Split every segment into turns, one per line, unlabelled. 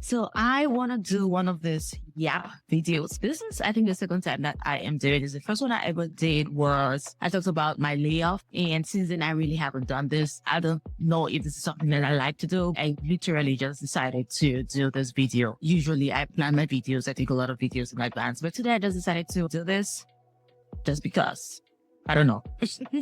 So I want to do one of these videos. This is, I think, the second time that I am doing this. The first one I ever did was I talked about my layoff. And since then, I really haven't done this. I don't know if this is something that I like to do. I literally just decided to do this video. Usually I plan my videos. I take a lot of videos in advance. But today I just decided to do this just because. I don't know.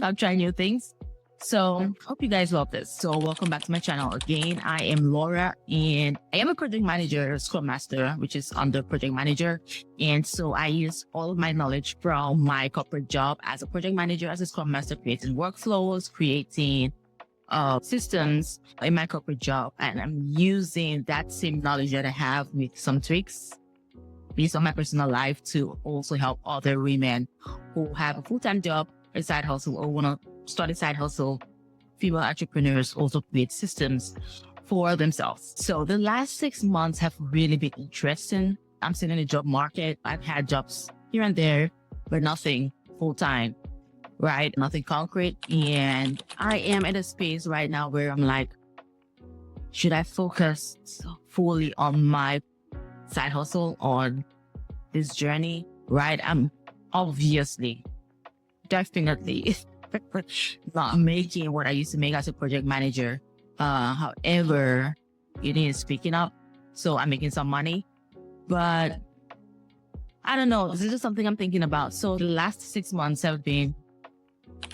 I'm trying new things. So hope you guys love this. So welcome back to my channel again. I am Laura and I am a project manager, Scrum Master, which is under project manager. And so I use all of my knowledge from my corporate job as a project manager, as a Scrum Master, creating workflows, creating systems in my corporate job. And I'm using that same knowledge that I have with some tweaks based on my personal life to also help other women who have a full-time job, a side hustle, or want to start a side hustle. Female entrepreneurs also create systems for themselves. So the last 6 months have really been interesting. I'm still in the job market. I've had jobs here and there, but nothing full-time, right? Nothing concrete. And I am in a space right now where I'm like, should I focus fully on my side hustle, on this journey, right? I'm obviously, definitely not making what I used to make as a project manager. However, it is picking up. So I'm making some money, but I don't know. This is just something I'm thinking about. So the last 6 months have been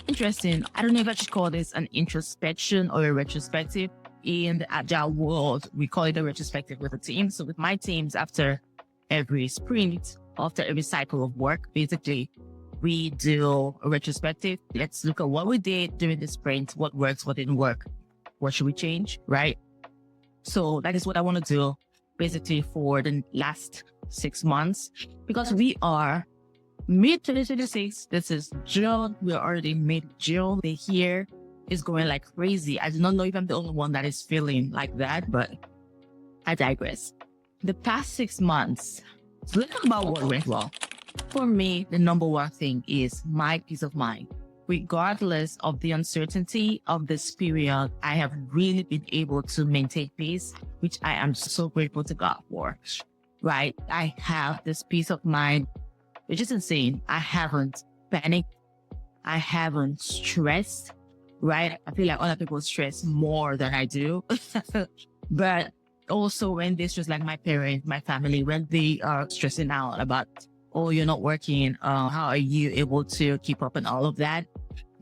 interesting. I don't know if I should call this an introspection or a retrospective. In the Agile world, we call it a retrospective with a team. So with my teams, after every sprint, after every cycle of work, basically, we do a retrospective. Let's look at what we did during the sprint, what works, what didn't work, what should we change, right? So that is what I want to do basically for the last 6 months, because we are mid-2026. This is June. We're already mid-June. The year is going like crazy. I do not know if I'm the only one that is feeling like that, but I digress. The past 6 months, so let's talk about what went well. For me, the number one thing is my peace of mind. Regardless of the uncertainty of this period, I have really been able to maintain peace, which I am so grateful to God for, right? I have this peace of mind, which is insane. I haven't panicked. I haven't stressed, right? I feel like other people stress more than I do. But also when they stress, like my parents, my family, when they are stressing out about, oh, you're not working, how are you able to keep up and all of that?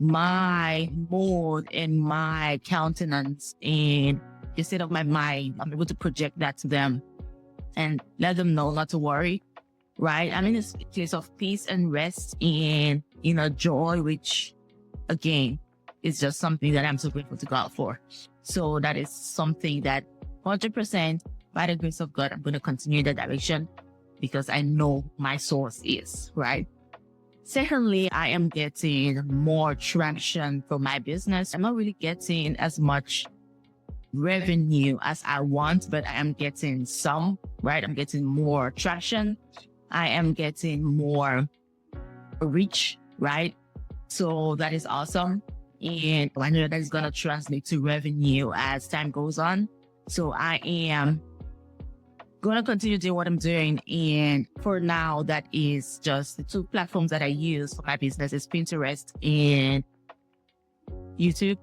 My mood and my countenance and the state of my mind, I'm able to project that to them and let them know not to worry, right? I'm in this place of peace and rest and joy, which again is just something that I'm so grateful to God for. So that is something that 100% by the grace of God, I'm going to continue in that direction, because I know my source is, right? Secondly, I am getting more traction for my business. I'm not really getting as much revenue as I want, but I am getting some, right? I'm getting more traction. I am getting more reach, right? So that is awesome. And I know that is going to translate to revenue as time goes on. So I am going to continue doing what I'm doing. And for now, that is just the two platforms that I use for my business is Pinterest and YouTube.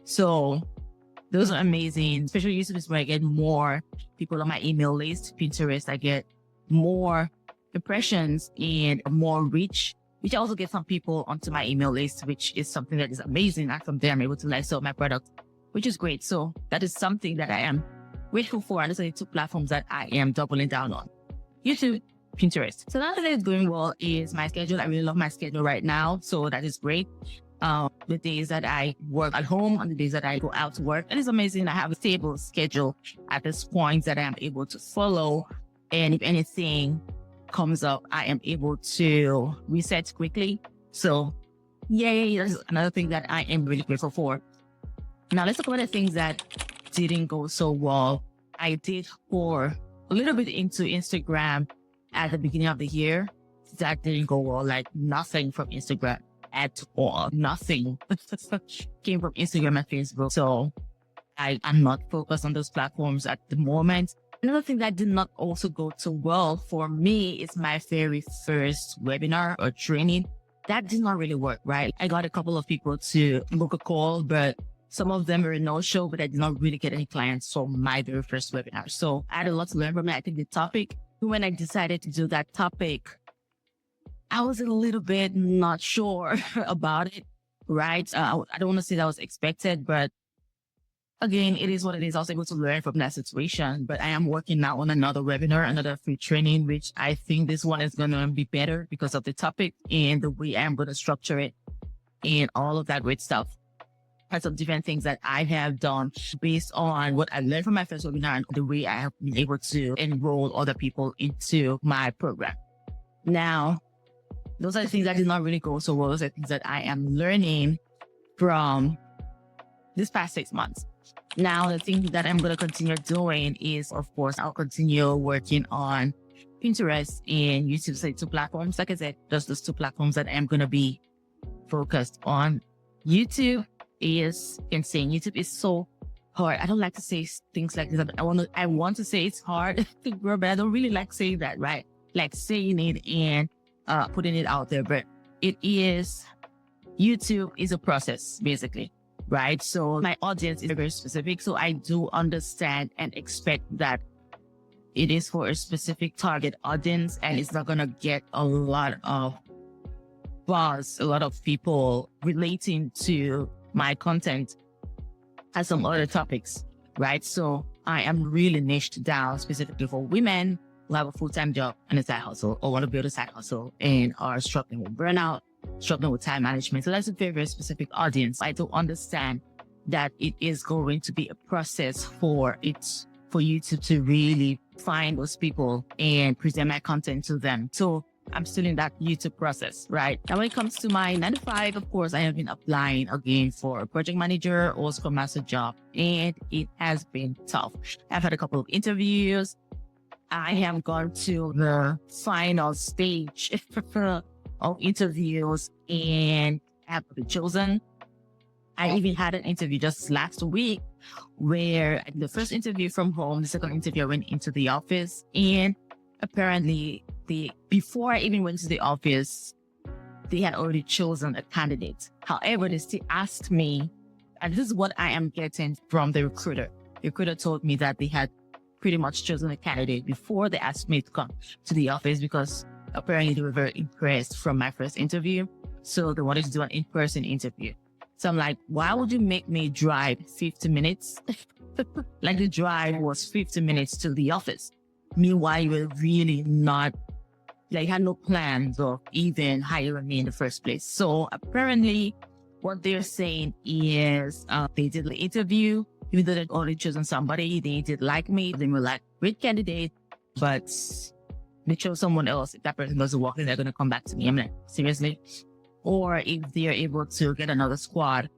So those are amazing. Especially YouTube is where I get more people on my email list. Pinterest, I get more impressions and more reach, which I also get some people onto my email list, which is something that is amazing. And from there, I'm able to sell my product, which is great. So that is something that I am grateful for. And those are the two platforms that I am doubling down on: YouTube, Pinterest. So another thing that is going well is my schedule. I really love my schedule right now. So that is great. The days that I work at home and the days that I go out to work, it is amazing. I have a stable schedule at this point that I am able to follow. And if anything comes up, I am able to reset quickly. So yay, that's another thing that I am really grateful for. Now let's talk about the things that didn't go so well. I did pour a little bit into Instagram at the beginning of the year. That didn't go well, like nothing from Instagram at all. Nothing came from Instagram and Facebook. So I am not focused on those platforms at the moment. Another thing that did not also go too well for me is my very first webinar or training. That did not really work, right? I got a couple of people to book a call, but some of them were no-show, but I did not really get any clients from my very first webinar. So I had a lot to learn from it. I think the topic, when I decided to do that topic, I was a little bit not sure about it, right? I don't want to say that was expected, but again, it is what it is. I was able to learn from that situation, but I am working now on another webinar, another free training, which I think this one is going to be better because of the topic and the way I'm going to structure it and all of that great stuff. And some different things that I have done based on what I learned from my first webinar and the way I have been able to enroll other people into my program. Now, those are the things that did not really go so well. Those are things that I am learning from this past 6 months. Now, the thing that I'm going to continue doing is, of course, I'll continue working on Pinterest and YouTube. So 2 platforms. Like I said, just those 2 platforms that I'm going to be focused on. YouTube is insane. YouTube is so hard. I don't like to say things like this. I want to say it's hard to grow, but I don't really like saying that, right? Like saying it and putting it out there. But YouTube is a process, basically. Right. So my audience is very specific. So I do understand and expect that it is for a specific target audience and it's not going to get a lot of buzz, a lot of people relating to my content as some other topics. Right. So I am really niched down specifically for women who have a full-time job and a side hustle or want to build a side hustle and are struggling with burnout, struggling with time management. So that's a very, very specific audience. I do understand that it is going to be a process for YouTube to really find those people and present my content to them. So I'm still in that YouTube process, right? Now, when it comes to my 9 to 5, of course, I have been applying again for a project manager or scrum master job, and it has been tough. I've had a couple of interviews. I have gone to the final stage of interviews and have been chosen. I even had an interview just last week where the first interview from home, the second interview I went into the office, and apparently before I even went to the office, they had already chosen a candidate. However, they still asked me, and this is what I am getting from the recruiter. The recruiter told me that they had pretty much chosen a candidate before they asked me to come to the office because apparently they were very impressed from my first interview. So they wanted to do an in-person interview. So I'm like, why would you make me drive 50 minutes? Like the drive was 50 minutes to the office. Meanwhile, you were really not, like, had no plans of even hiring me in the first place. So apparently what they're saying is they did the interview, even though they'd already chosen somebody, they did like me. They were like, great candidate, but they chose someone else. If that person doesn't walk in, they're going to come back to me. I'm like, seriously? Or if they're able to get another squad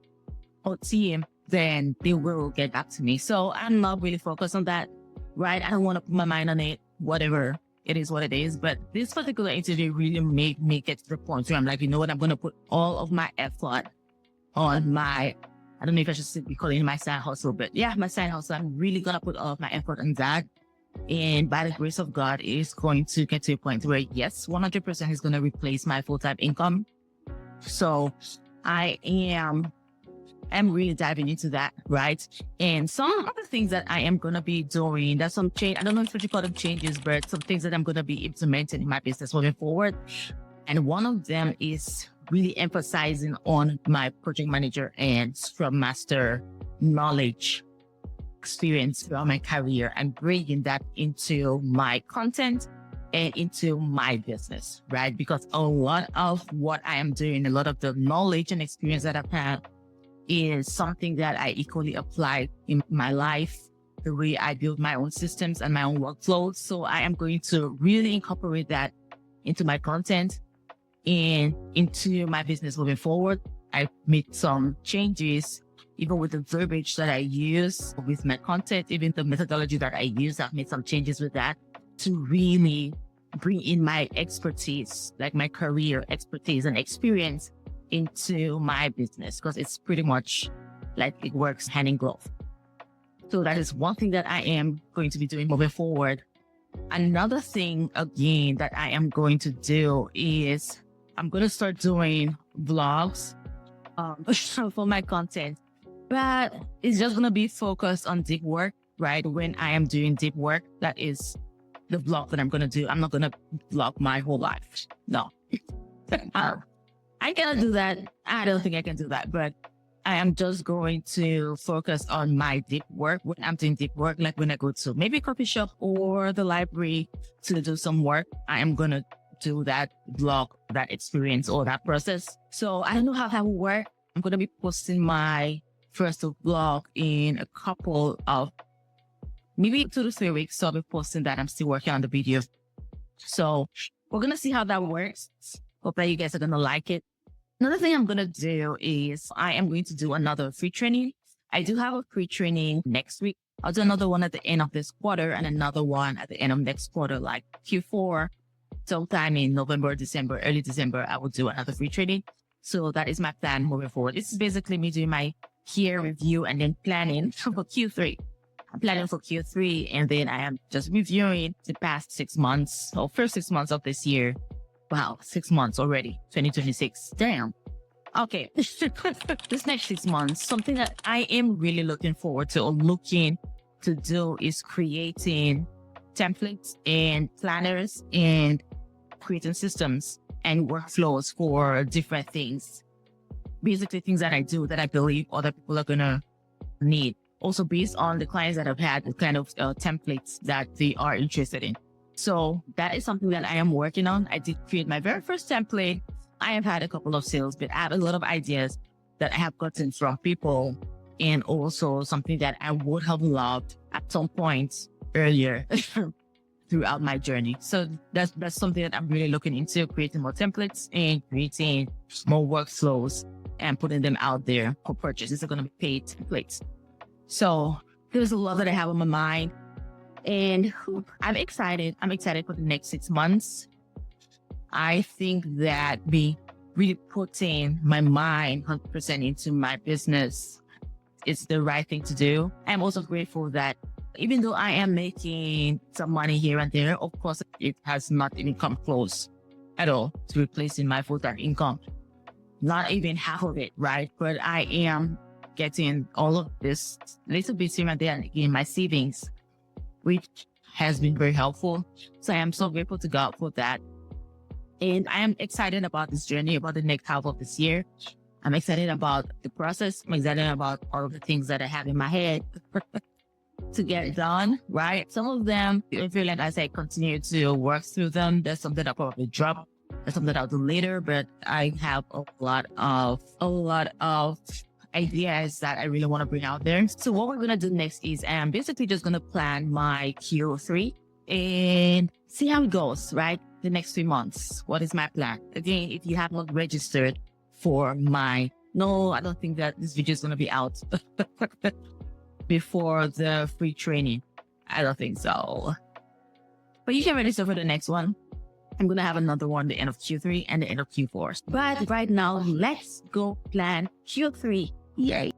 or team, then they will get back to me. So I'm not really focused on that, right? I don't want to put my mind on it, whatever. It is what it is. But this particular interview really made me get to the point where I'm like, you know what? I'm going to put all of my effort on my, I don't know if I should be calling it my side hustle, but yeah, my side hustle. I'm really going to put all of my effort on that. And by the grace of God, it's going to get to a point where, yes, 100% is going to replace my full-time income. So I'm really diving into that, right? And some other things that I am going to be doing, there's some change. I don't know if you call them changes, but some things that I'm going to be implementing in my business moving forward. And one of them is really emphasizing on my project manager and scrum master knowledge, experience throughout my career and bringing that into my content and into my business, right? Because a lot of what I am doing, a lot of the knowledge and experience that I've had is something that I equally apply in my life, the way I build my own systems and my own workflows. So I am going to really incorporate that into my content and into my business moving forward. I've made some changes, even with the verbiage that I use with my content, even the methodology that I use. I've made some changes with that to really bring in my expertise, like my career expertise and experience into my business, because it's pretty much like it works hand in glove. So that is one thing that I am going to be doing moving forward. Another thing, again, that I am going to do is I'm going to start doing vlogs for my content, but it's just going to be focused on deep work, right? When I am doing deep work, that is the vlog that I'm going to do. I'm not going to vlog my whole life. No. I cannot do that. I don't think I can do that, but I am just going to focus on my deep work. When I'm doing deep work, like when I go to maybe a coffee shop or the library to do some work, I am going to do that vlog, that experience or that process. So I don't know how that will work. I'm going to be posting my first vlog in a couple of maybe 2 to 3 weeks. So I'll be posting that. I'm still working on the video. So we're going to see how that works. Hope that you guys are going to like it. Another thing I'm going to do is I am going to do another free training. I do have a free training next week. I'll do another one at the end of this quarter and another one at the end of next quarter, like Q4, sometime in November, December, early December, I will do another free training. So that is my plan moving forward. This is basically me doing my peer review and then planning for Q3. I'm planning for Q3 and then I am just reviewing the past 6 months or first 6 months of this year. Wow, 6 months already, 2026. Damn. Okay. This next 6 months, something that I am really looking forward to or looking to do is creating templates and planners and creating systems and workflows for different things. Basically things that I do that I believe other people are going to need. Also based on the clients that I've had, the kind of templates that they are interested in. So that is something that I am working on. I did create my very first template. I have had a couple of sales, but I have a lot of ideas that I have gotten from people and also something that I would have loved at some point earlier throughout my journey. So that's something that I'm really looking into, creating more templates and creating more workflows and putting them out there for purchase. These are going to be paid templates. So there's a lot that I have on my mind. And I'm excited. I'm excited for the next 6 months. I think that me really putting my mind 100% into my business is the right thing to do. I'm also grateful that even though I am making some money here and there, of course, it has not even come close at all to replacing my full-time income. Not even half of it, right? But I am getting all of this little bits here and there in my savings, which has been very helpful. So I am so grateful to God for that. And I am excited about this journey, about the next half of this year. I'm excited about the process. I'm excited about all of the things that I have in my head to get done, right? Some of them, I feel like as I continue to work through them, there's something I'll probably drop. There's something I'll do later, but I have a lot of ideas that I really want to bring out there. So what we're going to do next is I'm basically just going to plan my Q3 and see how it goes, right? The next 3 months. What is my plan? Again, if you have not registered for no, I don't think that this video is going to be out before the free training. I don't think so. But you can register for the next one. I'm going to have another one the end of Q3 and the end of Q4. But right now, let's go plan Q3. Yay.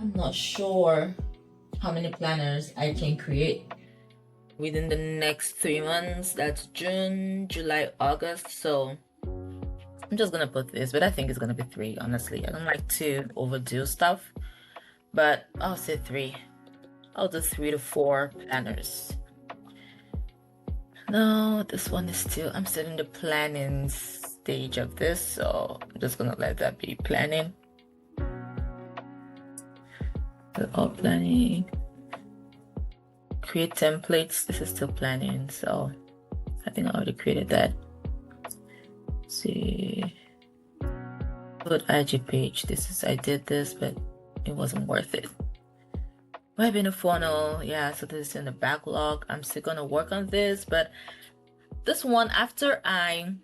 I'm not sure how many planners I can create within the next 3 months. That's June, July, August. So I'm just gonna put this, but I think it's gonna be 3, honestly. I don't like to overdo stuff, but I'll say 3. I'll do 3 to 4 planners. No, this one is still, I'm still in the planning stage of this, so I'm just gonna let that be planning. All planning. Create templates. This is still planning, so I think I already created that. Let's see. Good IG page. I did this, but it wasn't worth it. Webinar funnel. Yeah, so this is in the backlog. I'm still gonna work on this, but this one, after I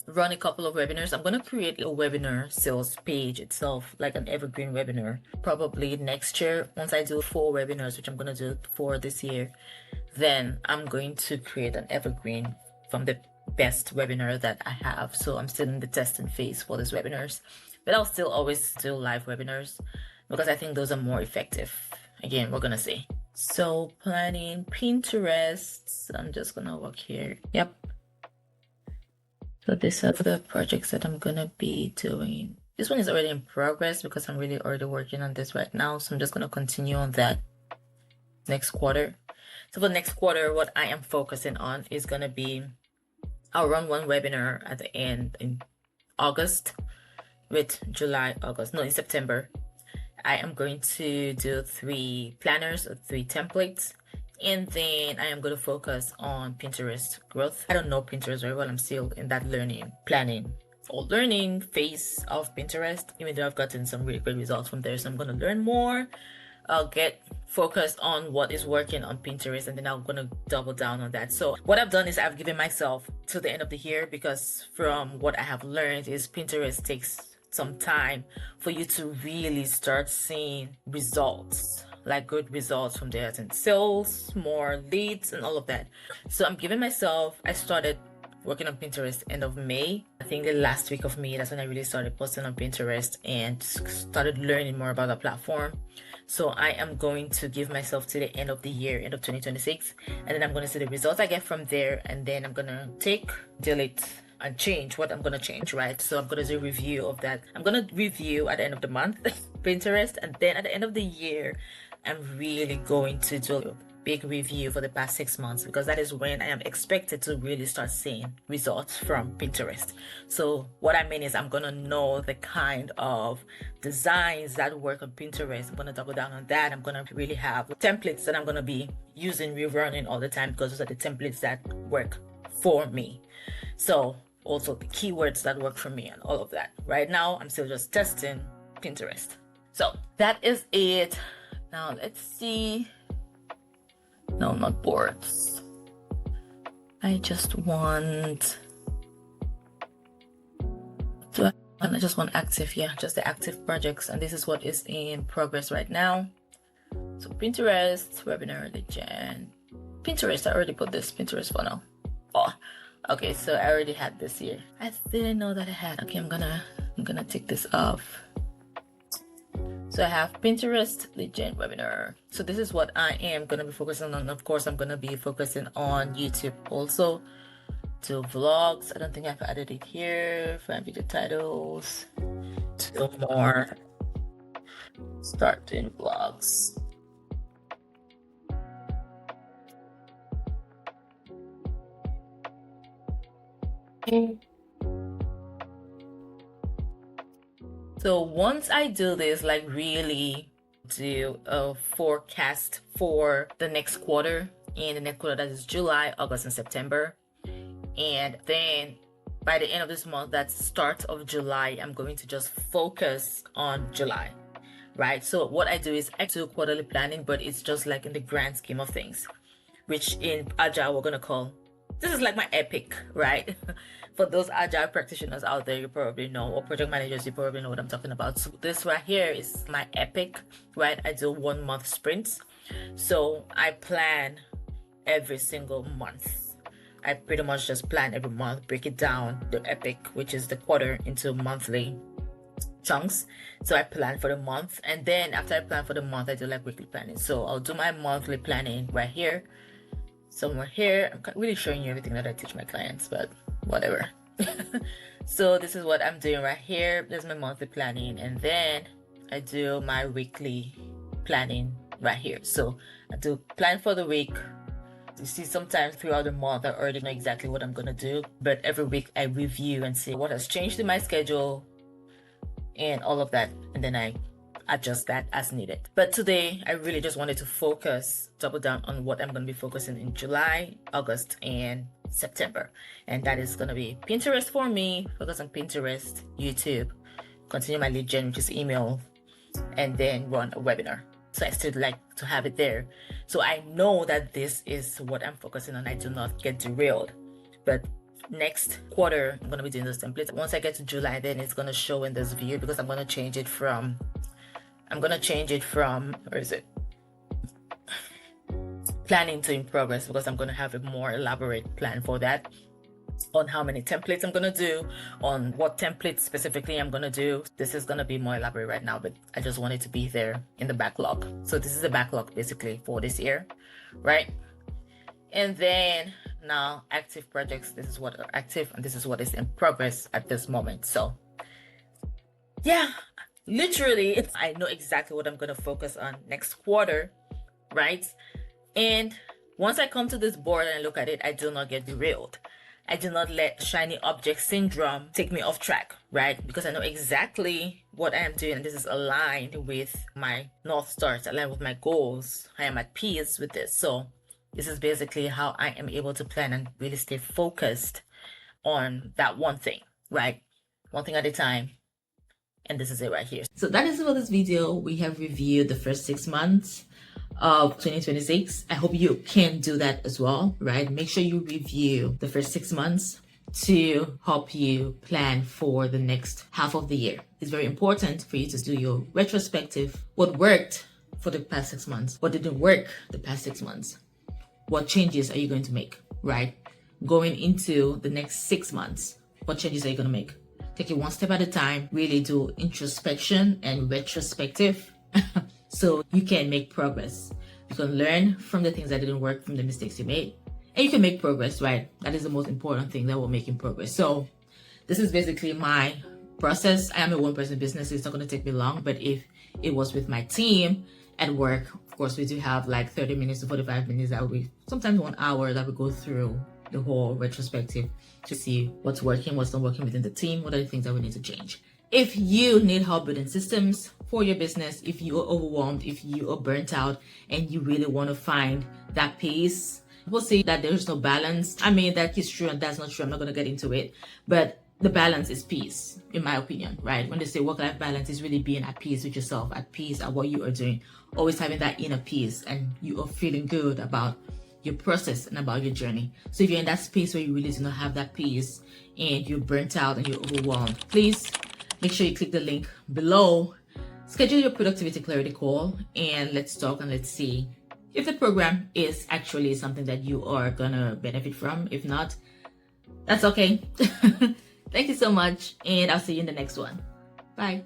run a couple of webinars, I'm gonna create a webinar sales page itself, like an evergreen webinar, probably next year. Once I do 4 webinars, which I'm gonna do 4 this year, then I'm going to create an evergreen from the best webinar that I have. So I'm still in the testing phase for these webinars, but I'll still always do live webinars because I think those are more effective. Again, we're gonna see. So planning Pinterest, I'm just gonna work here. Yep. So these are the projects that I'm gonna be doing. This one is already in progress because I'm really already working on this right now. So I'm just gonna continue on that next quarter. So for next quarter, what I am focusing on is gonna be, I'll run one webinar at the end in August with in September. I am going to do 3 planners or 3 templates. And then I am going to focus on Pinterest growth. I don't know Pinterest very well. I'm still in that learning phase of Pinterest, even though I've gotten some really great results from there. So I'm going to learn more. I'll get focused on what is working on Pinterest, and then I'm going to double down on that. So what I've done is I've given myself to the end of the year, because from what I have learned is Pinterest takes some time for you to really start seeing results, like good results from there, and sales, more leads, and all of that. So I'm giving myself, I started working on Pinterest end of May. I think the last week of May, that's when I really started posting on Pinterest and started learning more about the platform. So I am going to give myself to the end of the year, end of 2026, and then I'm going to see the results I get from there, and then I'm going to delete, and change what I'm going to change, right? So I'm going to do a review of that. I'm going to review at the end of the month Pinterest, and then at the end of the year, I'm really going to do a big review for the past 6 months, because that is when I am expected to really start seeing results from Pinterest. So what I mean is I'm going to know the kind of designs that work on Pinterest. I'm going to double down on that. I'm going to really have templates that I'm going to be using, rerunning all the time, because those are the templates that work for me. So also the keywords that work for me and all of that. Right now, I'm still just testing Pinterest. So that is it. Now let's see. No, not boards. I just want active. Yeah, just the active projects. And this is what is in progress right now. So Pinterest, webinar legend. Pinterest, I already put this Pinterest funnel. Oh, okay, so I already had this here. I didn't know that I had. Okay, I'm gonna take this off. So I have Pinterest legend webinar. So this is what I am gonna be focusing on. Of course, I'm gonna be focusing on YouTube also. To vlogs. I don't think I've added it here. 5 video titles. 2 more. Start doing vlogs. Okay. So once I do this, like really do a forecast for the next quarter, and the next quarter, that is July, August, and September. And then by the end of this month, that's start of July, I'm going to just focus on July, right? So what I do is I do quarterly planning, but it's just like in the grand scheme of things, which in Agile, we're going to call, this is like my epic, right? For those Agile practitioners out there, you probably know, or project managers, you probably know what I'm talking about. So this right here is my epic, right? I do 1 month sprints. So I plan every single month. I pretty much just plan every month, break it down, the epic, which is the quarter, into monthly
chunks. So I plan for the month, and then after I plan for the month, I do like weekly planning. So I'll do my monthly planning right here, somewhere here. I'm not really showing you everything that I teach my clients, but whatever. So this is what I'm doing right here. There's my monthly planning, and then I do my weekly planning right here. So I do plan for the week. You see, sometimes throughout the month I already know exactly what I'm gonna do, but every week I review and see what has changed in my schedule and all of that, and then I adjust that as needed. But today I really just wanted to double down on what I'm going to be focusing in July, August, and September. And that is going to be Pinterest for me, focus on Pinterest, YouTube, continue my lead gen, which is email, and then run a webinar. So I still like to have it there. So I know that this is what I'm focusing on. I do not get derailed. But next quarter, I'm going to be doing those templates. Once I get to July, then it's going to show in this view, because I'm going to change it from, where is it? Planning to in progress, because I'm going to have a more elaborate plan for that, on how many templates I'm going to do, on what templates specifically I'm going to do. This is going to be more elaborate right now, but I just want it to be there in the backlog. So this is the backlog basically for this year, right? And then now active projects, this is what are active, and this is what is in progress at this moment. So yeah, literally I know exactly what I'm going to focus on next quarter, right? And once I come to this board and look at it, I do not get derailed. I do not let shiny object syndrome take me off track, right? Because I know exactly what I am doing, and this is aligned with my North Stars, aligned with my goals. I am at peace with this. So this is basically how I am able to plan and really stay focused on that one thing, right? One thing at a time. And this is it right here. So that is for this video. We have reviewed the first 6 months of 2026. I hope you can do that as well, right? Make sure you review the first 6 months to help you plan for the next half of the year. It's very important for you to do your retrospective. What worked for the past 6 months? What didn't work the past 6 months? What changes are you going to make, right? Going into the next 6 months, what changes are you going to make? Take it one step at a time, really do introspection and retrospective so you can make progress. You can learn from the things that didn't work, from the mistakes you made, and you can make progress, right? That is the most important thing that will make you progress. So this is basically my process. I am a one-person business, so it's not going to take me long, but if it was with my team at work, of course, we do have like 30 minutes to 45 minutes, that will be sometimes 1 hour that we go through the whole retrospective to see what's working, what's not working within the team, what are the things that we need to change. If you need help building systems for your business, if you are overwhelmed, if you are burnt out, and you really want to find that peace, people say that there's no balance. I mean, that is true and that's not true. I'm not going to get into it, but the balance is peace, in my opinion, right? When they say work-life balance, is really being at peace with yourself, at peace at what you are doing, always having that inner peace, and you are feeling good about your process and about your journey. So if you're in that space where you really do not have that peace and you're burnt out and you're overwhelmed, please make sure you click the link below, schedule your productivity clarity call, and let's talk and let's see if the program is actually something that you are gonna benefit from. If not, that's okay. Thank you so much, and I'll see you in the next one. Bye.